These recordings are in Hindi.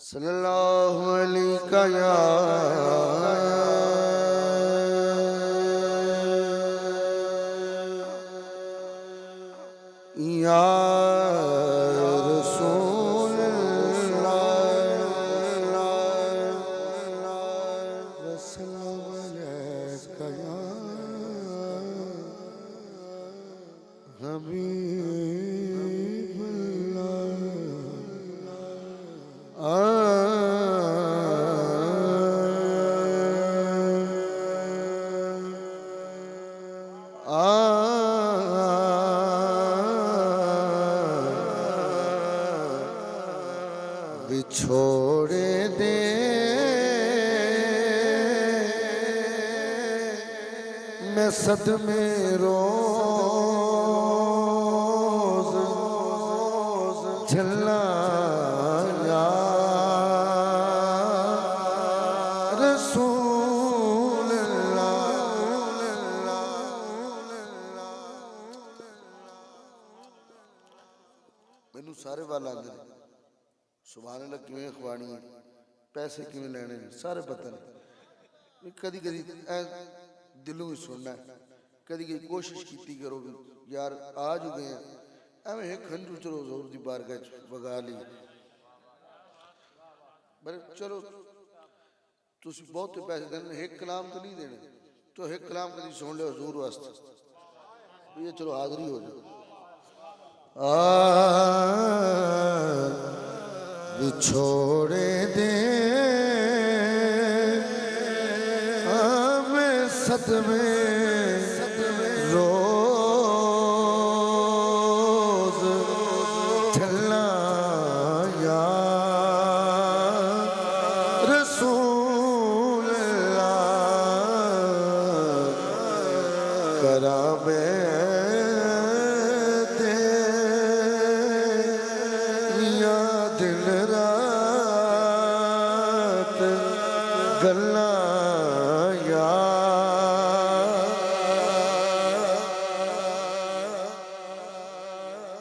सल्लल्लाहु अलैका या रसूल बिछोड़े दे मैं सदमे रोज झल्ला या रसूल मैनू सारे वाल आते हैं सुभान अल्लाह किवें खवानी है पैसे किवें लेने सारे पता नहीं कदी कदी दिलों ही सुनना है कदी कदी कोशिश की करो भी यार आ चुके हैं एवं एक खंजू चलो जोर की बारगाह वगा ली पर चलो तुम बहुत पैसे देने एक कलाम तो नहीं देने तो एक कलाम कभी सुन लो हजूर वास्ते ये चलो हाजरी हो जाए बिछोड़े दे मैं सदमे रोज झल्ला या रसूल करा गल्ला या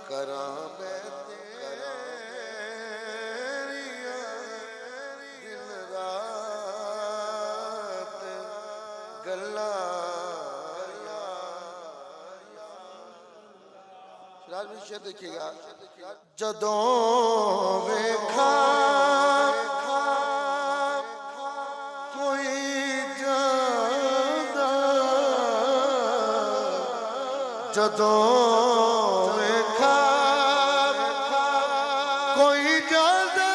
करा दिन रात गल्ला राज देखिएगा जदों वेखा जदों वेखा कोई जादा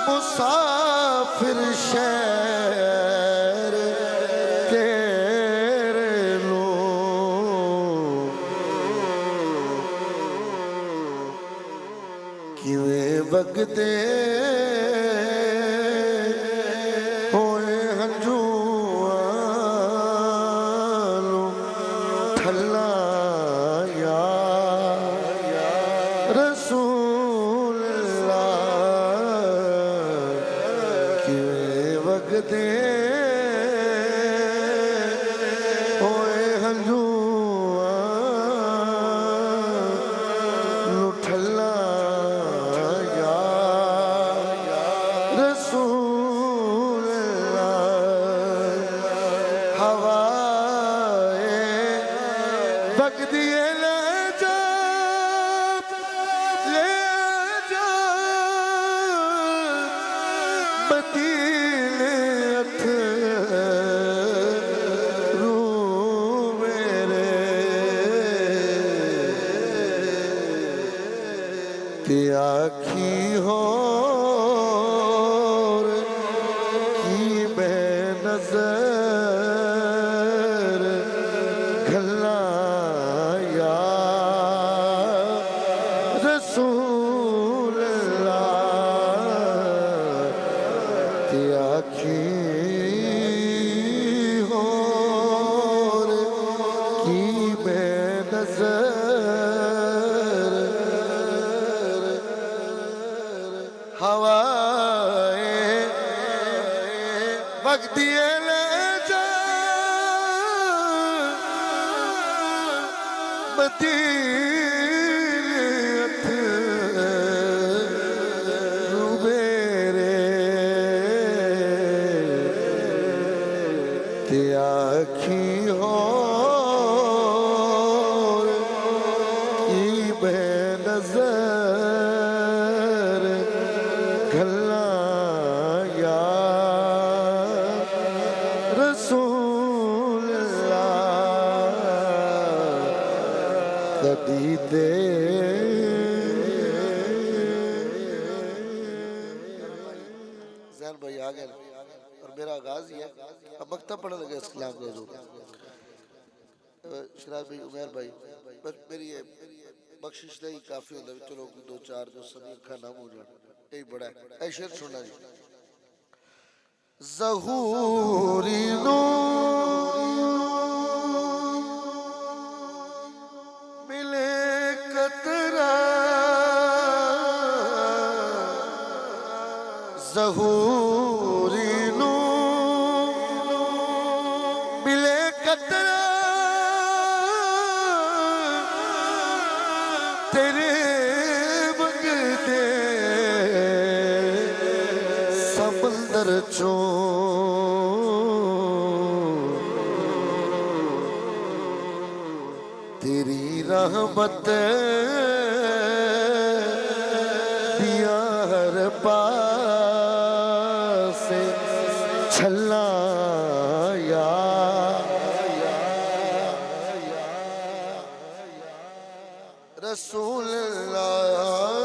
मुसाफिर शहर तेरे लो किवें वगदे होए हंजू रसूल किवें वगदे होए हंजू लुठला या रसूल हवाए वगदी आखी हो की मैं नजर घल्ला या रसूल आखी हो की मैं नजर हवाए वगदी ले जा मदीनत अखी हो की बेनज़र गल्ला या रसूल अल्लाह कदी दे जैन भाई आ गए और मेरा आगाज ही है। अब मकतब पढ़ने लगे इस्लाम का हजूर शराज भाई उमर भाई बस मेरी ये बख्शिश नहीं काफी होता है चलो दो चार जो सभी अखा नाम हो जाए यही बड़ा है। ऐ शेर सुनना जी ज़हूरी नो मिले कतरा ज़हूरी नो मिले कतरा तेरे मंगते समंदर चो तेरी रहमत दिया हर पासे छल्ला या रसूल अल्लाह